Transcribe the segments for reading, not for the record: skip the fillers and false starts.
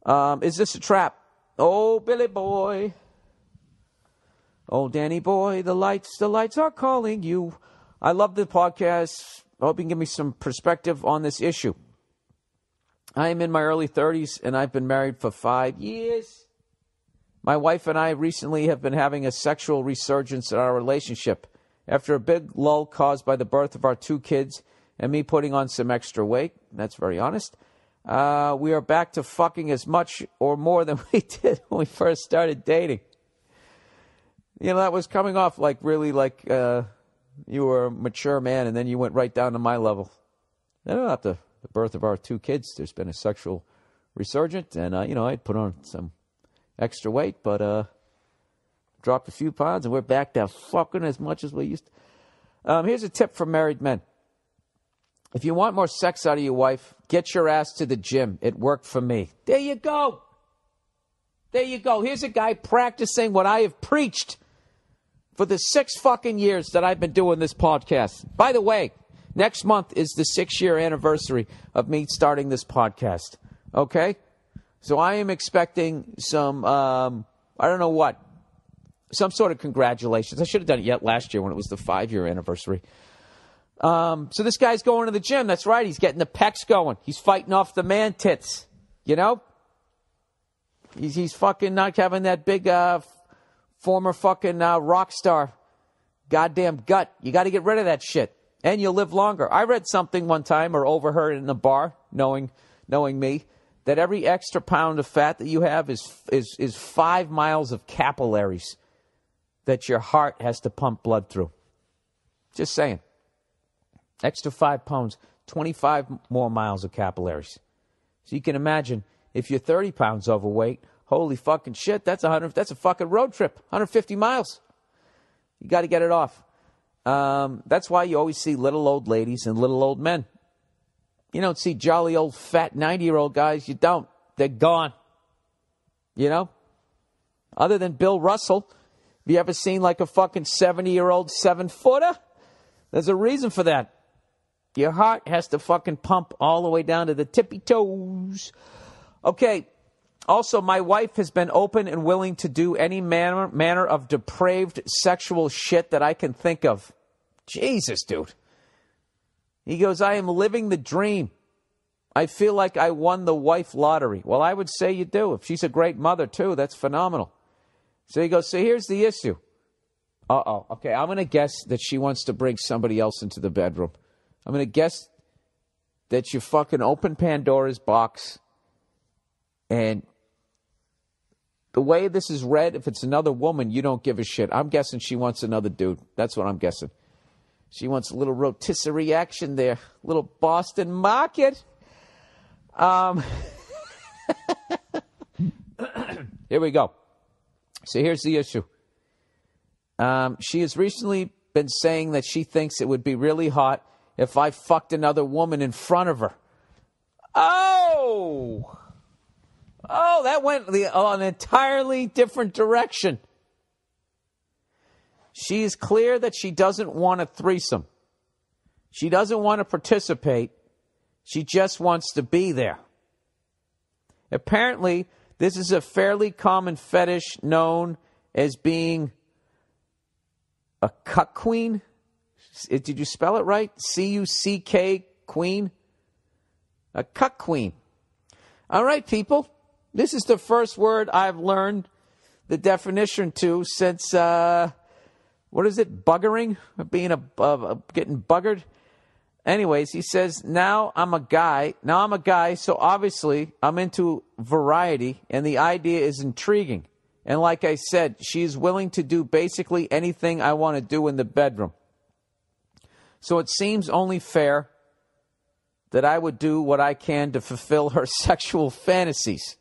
Is this a trap? Oh, Billy boy. Oh, Danny boy, the lights are calling you. I love the podcast. I hope you can give me some perspective on this issue. I am in my early 30s, and I've been married for 5 years. My wife and I recently have been having a sexual resurgence in our relationship. After a big lull caused by the birth of our 2 kids and me putting on some extra weight, that's very honest, we are back to fucking as much or more than we did when we first started dating. You know, that was coming off like really like you were a mature man, and then you went right down to my level. Then after the birth of our 2 kids, there's been a sexual resurgence, and, I'd put on some extra weight, but dropped a few pounds, and we're back to fucking as much as we used to. Here's a tip for married men. If you want more sex out of your wife, get your ass to the gym. It worked for me. There you go. There you go. Here's a guy practicing what I have preached for the 6 fucking years that I've been doing this podcast. By the way, next month is the 6-year anniversary of me starting this podcast. Okay? So I am expecting some, I don't know what, some sort of congratulations. I should have done it yet last year when it was the 5-year anniversary. So this guy's going to the gym. That's right. He's getting the pecs going. He's fighting off the man tits. You know? He's fucking not having that big former fucking rock star goddamn gut. You got to get rid of that shit. And you'll live longer. I read something one time or overheard it in a bar, knowing me, that every extra pound of fat that you have is 5 miles of capillaries that your heart has to pump blood through. Just saying. Extra 5 pounds, 25 more miles of capillaries. So you can imagine if you're 30 pounds overweight, holy fucking shit, that's a fucking road trip, 150 miles. You got to get it off. That's why you always see little old ladies and little old men. You don't see jolly old fat 90-year-old guys. You don't. They're gone. You know? Other than Bill Russell, have you ever seen like a fucking 70-year-old 7-footer? There's a reason for that. Your heart has to fucking pump all the way down to the tippy toes. Okay. Also, my wife has been open and willing to do any manner of depraved sexual shit that I can think of. Jesus, dude. He goes, I am living the dream. I feel like I won the wife lottery. Well, I would say you do. If she's a great mother, too, that's phenomenal. So he goes, so here's the issue. Uh-oh. Okay, I'm going to guess that she wants to bring somebody else into the bedroom. I'm going to guess that you fucking open Pandora's box, and the way this is read, if it's another woman, you don't give a shit. I'm guessing she wants another dude. That's what I'm guessing. She wants a little rotisserie action there. A little Boston market. Here we go. So here's the issue. She has recently been saying that she thinks it would be really hot if I fucked another woman in front of her. Oh, that went an entirely different direction. She is clear that she doesn't want a threesome. She doesn't want to participate. She just wants to be there. Apparently, this is a fairly common fetish known as being a cuck queen. Did you spell it right? C-U-C-K queen? A cuck queen. All right, people. This is the first word I've learned the definition to since, what is it, buggering? Being getting buggered? Anyways, he says, now I'm a guy, so obviously I'm into variety, and the idea is intriguing. And like I said, she's willing to do basically anything I want to do in the bedroom. So it seems only fair that I would do what I can to fulfill her sexual fantasies.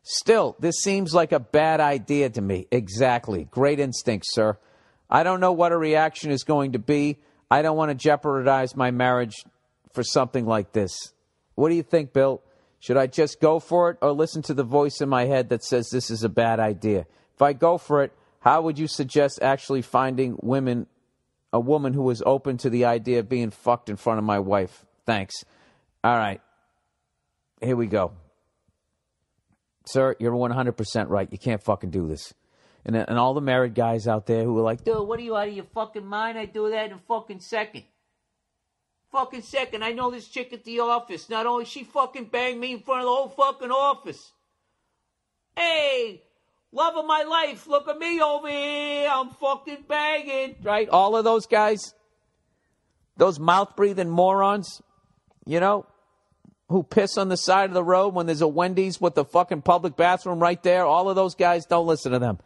Still, this seems like a bad idea to me. Exactly. Great instinct, sir. I don't know what her reaction is going to be. I don't want to jeopardize my marriage for something like this. What do you think, Bill? Should I just go for it or listen to the voice in my head that says this is a bad idea? If I go for it, how would you suggest actually finding a woman who is open to the idea of being fucked in front of my wife? Thanks. All right. Here we go. Sir, you're 100% right. You can't fucking do this. And all the married guys out there who are like, dude, what are you out of your fucking mind? I do that in a fucking second. Fucking second. I know this chick at the office. Not only she fucking banged me in front of the whole fucking office. Hey, love of my life. Look at me over here. I'm fucking banging. Right? All of those guys, those mouth-breathing morons, you know, who piss on the side of the road when there's a Wendy's with the fucking public bathroom right there. All of those guys, don't listen to them.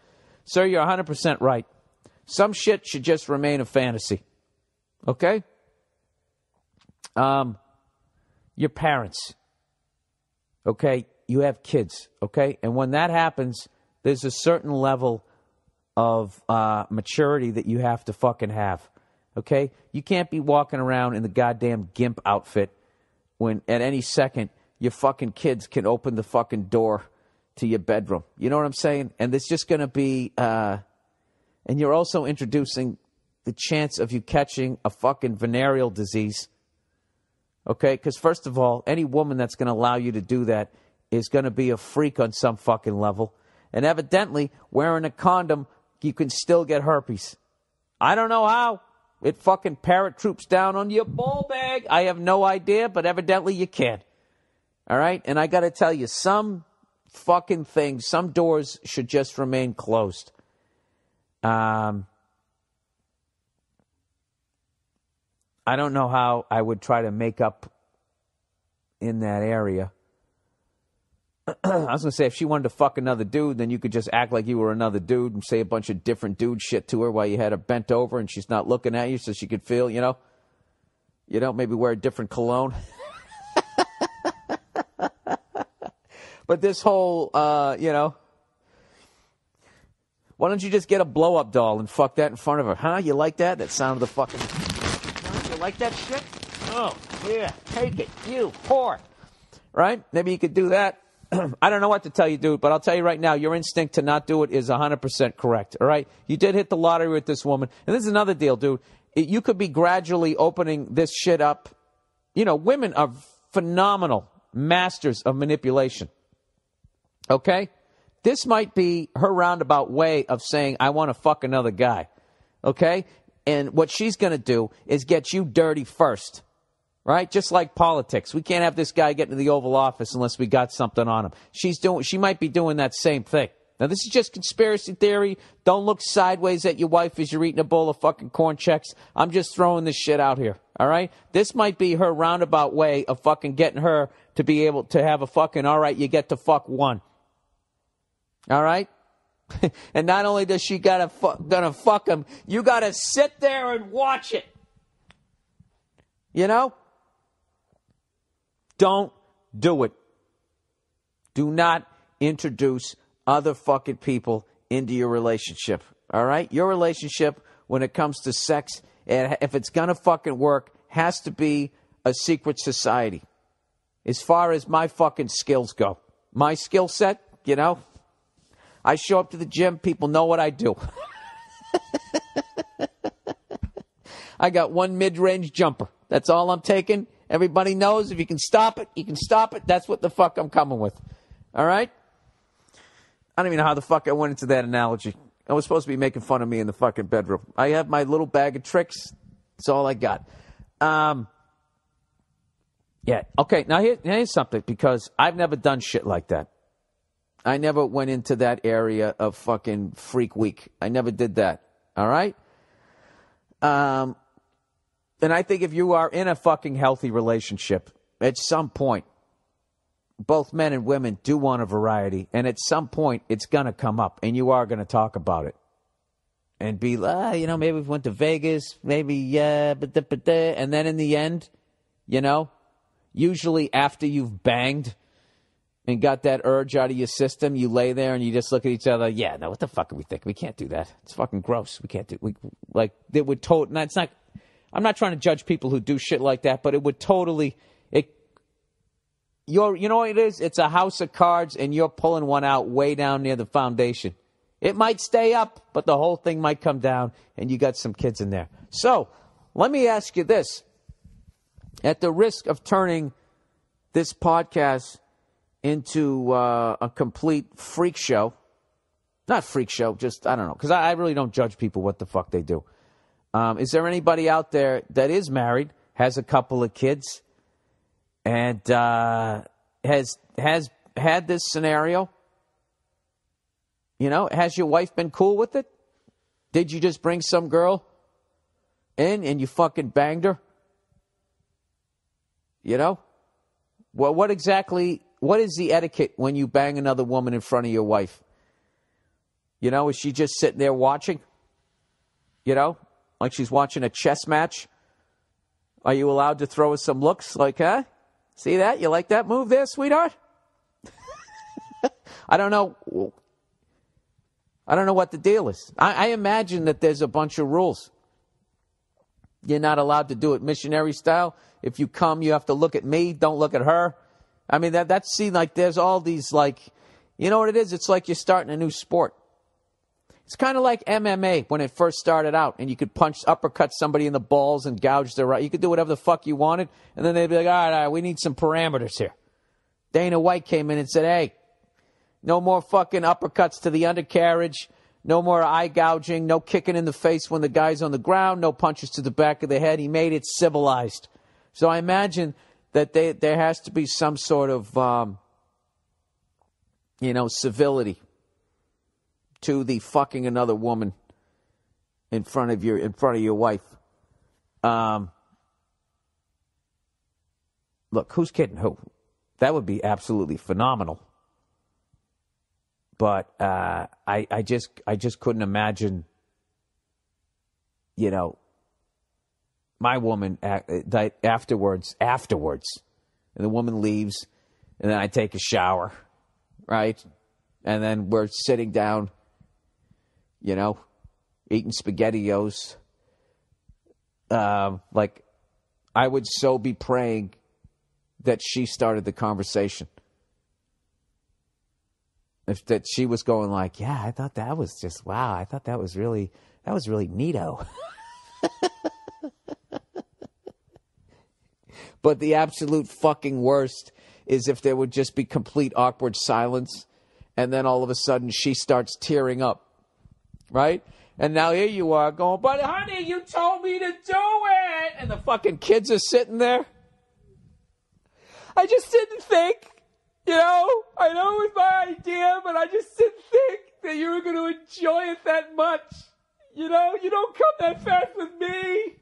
Sir, you're 100% right. Some shit should just remain a fantasy. Okay? Your parents. Okay? You have kids. Okay? And when that happens, there's a certain level of maturity that you have to fucking have. Okay? You can't be walking around in the goddamn gimp outfit when at any second your fucking kids can open the fucking door to your bedroom. You know what I'm saying? And there's just going to be, and you're also introducing the chance of you catching a fucking venereal disease. Okay? Because first of all, any woman that's going to allow you to do that is going to be a freak on some fucking level. And evidently, wearing a condom, you can still get herpes. I don't know how. It fucking paratroops down on your ball bag. I have no idea, but evidently you can. All right? And I got to tell you, some fucking things, some doors should just remain closed. I don't know how I would try to make up in that area. I was going to say, if she wanted to fuck another dude, then you could just act like you were another dude and say a bunch of different dude shit to her while you had her bent over and she's not looking at you so she could feel, you know, maybe wear a different cologne. But this whole, why don't you just get a blow-up doll and fuck that in front of her? Huh? You like that? That sound of the fucking... Huh? You like that shit? Oh, yeah. Take it. You whore. Right? Maybe you could do that. I don't know what to tell you, dude, but I'll tell you right now, your instinct to not do it is 100% correct, all right? You did hit the lottery with this woman. And this is another deal, dude. You could be gradually opening this shit up. You know, women are phenomenal masters of manipulation, okay? This might be her roundabout way of saying, I want to fuck another guy, okay? And what she's going to do is get you dirty first. Right? Just like politics. We can't have this guy get into the Oval Office unless we got something on him. She might be doing that same thing. Now, this is just conspiracy theory. Don't look sideways at your wife as you're eating a bowl of fucking corn checks. I'm just throwing this shit out here. All right? This might be her roundabout way of fucking getting her to be able to have a fucking, all right, you get to fuck one. All right? And not only does she gonna fuck him, you gotta sit there and watch it. You know? Don't do it. Do not introduce other fucking people into your relationship. All right? Your relationship, when it comes to sex, if it's going to fucking work, has to be a secret society. As far as my fucking skills go. My skill set, you know? I show up to the gym, people know what I do. I got one mid-range jumper. That's all I'm taking. Everybody knows if you can stop it, you can stop it. That's what the fuck I'm coming with. All right? I don't even know how the fuck I went into that analogy. I was supposed to be making fun of me in the fucking bedroom. I have my little bag of tricks. That's all I got. Yeah. Okay, now here's something, because I've never done shit like that. I never went into that area of fucking freak week. I never did that. All right? And I think if you are in a fucking healthy relationship, at some point, both men and women do want a variety. And at some point, it's going to come up. And you are going to talk about it. And be like, maybe we went to Vegas. Maybe, yeah. And then in the end, usually after you've banged and got that urge out of your system, you lay there and you just look at each other. Yeah, no, what the fuck are we thinking? We can't do that. It's fucking gross. We can't do it would totally. It's not. I'm not trying to judge people who do shit like that, but it would totally. You know what it is? It's a house of cards, and you're pulling one out way down near the foundation. It might stay up, but the whole thing might come down, and you got some kids in there. So, let me ask you this. At the risk of turning this podcast into a complete freak show. Not freak show, just, I don't know, because I really don't judge people what the fuck they do. Is there anybody out there that is married, has a couple of kids, and has had this scenario? You know, has your wife been cool with it? Did you just bring some girl in and you fucking banged her? You know? Well, what is the etiquette when you bang another woman in front of your wife? You know, is she just sitting there watching? You know, like she's watching a chess match? Are you allowed to throw her some looks like, huh? See that? You like that move there, sweetheart? I don't know what the deal is. I imagine that there's a bunch of rules. You're not allowed to do it missionary style. If you come, you have to look at me. Don't look at her. I mean, that's see, like, there's all these, like, you know what it is? It's like you're starting a new sport. It's kind of like MMA when it first started out, and you could uppercut somebody in the balls and gouge their eye. You could do whatever the fuck you wanted, and then they'd be like, all right, we need some parameters here. Dana White came in and said, hey, no more fucking uppercuts to the undercarriage, no more eye gouging, no kicking in the face when the guy's on the ground, no punches to the back of the head. He made it civilized. So I imagine that there has to be some sort of, civility to the fucking another woman in front of your wife. Look, who's kidding who? That would be absolutely phenomenal. But I just couldn't imagine, you know, my woman afterwards, and the woman leaves, and then I take a shower, right? And then we're sitting down, you know, eating SpaghettiOs. Like, I would so be praying that she started the conversation. If that she was going like, yeah, I thought that was just, wow, I thought that was really neato. But the absolute fucking worst is if there would just be complete awkward silence, and then all of a sudden she starts tearing up, right? And now here you are going, but honey, you told me to do it. And the fucking kids are sitting there. I just didn't think, you know, I know it was my idea, but I just didn't think that you were going to enjoy it that much. You know, you don't come that fast with me.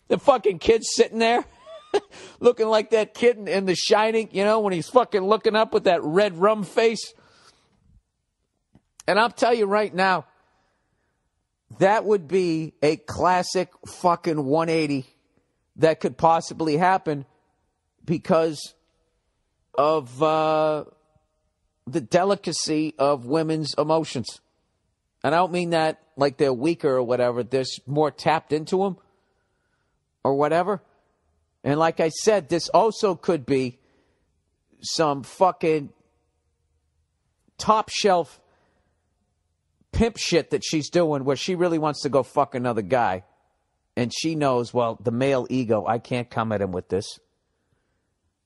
The fucking kid's sitting there looking like that kid in The Shining, you know, when he's fucking looking up with that red rum face. And I'll tell you right now, that would be a classic fucking 180 that could possibly happen because of the delicacy of women's emotions. And I don't mean that like they're weaker or whatever. They're more tapped into them or whatever. And like I said, this also could be some fucking top shelf pimp shit that she's doing where she really wants to go fuck another guy. And she knows, well, the male ego, I can't come at him with this.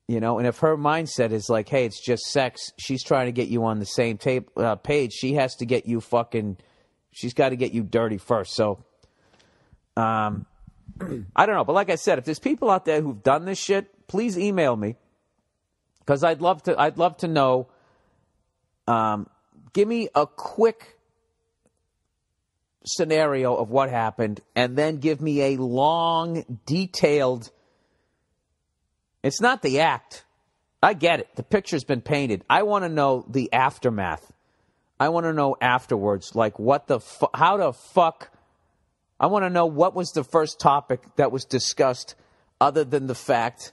You know, and if her mindset is like, hey, it's just sex, she's trying to get you on the same page. She has to get you she's got to get you dirty first. So, I don't know. But like I said, if there's people out there who've done this shit, please email me. Because I'd love to know. Give me a quick scenario of what happened, and then give me a long, detailed. It's not the act. I get it. The picture's been painted. I want to know the aftermath. I want to know afterwards, like how the fuck. I want to know what was the first topic that was discussed other than the fact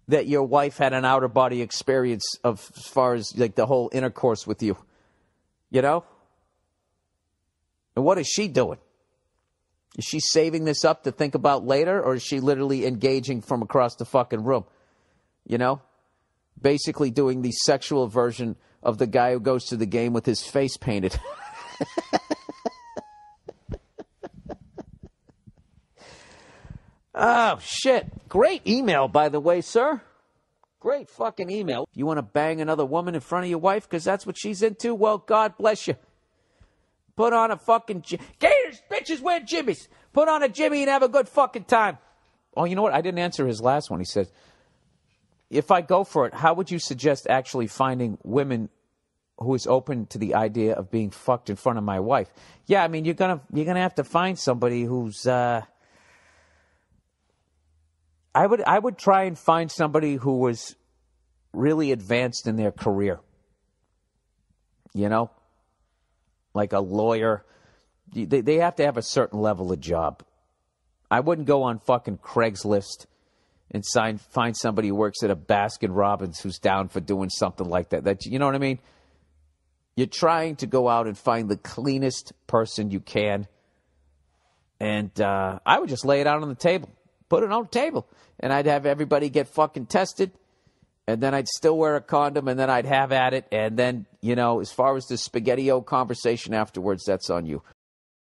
that your wife had an outer body experience as far as like the whole intercourse with you. You know? And what is she doing? Is she saving this up to think about later, or is she literally engaging from across the fucking room? You know? Basically doing the sexual version of the guy who goes to the game with his face painted. Oh, shit. Great email, by the way, sir. Great fucking email. If you want to bang another woman in front of your wife because that's what she's into, well, God bless you. Put on a fucking... Gators, bitches wear jimmies. Put on a jimmy and have a good fucking time. Oh, you know what? I didn't answer his last one. He said, if I go for it, how would you suggest actually finding women who is open to the idea of being fucked in front of my wife? Yeah, I mean, you're gonna have to find somebody who's... I would try and find somebody who was really advanced in their career. You know? Like a lawyer. They have to have a certain level of job. I wouldn't go on fucking Craigslist and find somebody who works at a Baskin Robbins who's down for doing something like that. You know what I mean? You're trying to go out and find the cleanest person you can. And I would just lay it out on the table. Put it on the table. And I'd have everybody get fucking tested. And then I'd still wear a condom. And then I'd have at it. And then, you know, as far as the Spaghetti-O conversation afterwards, that's on you.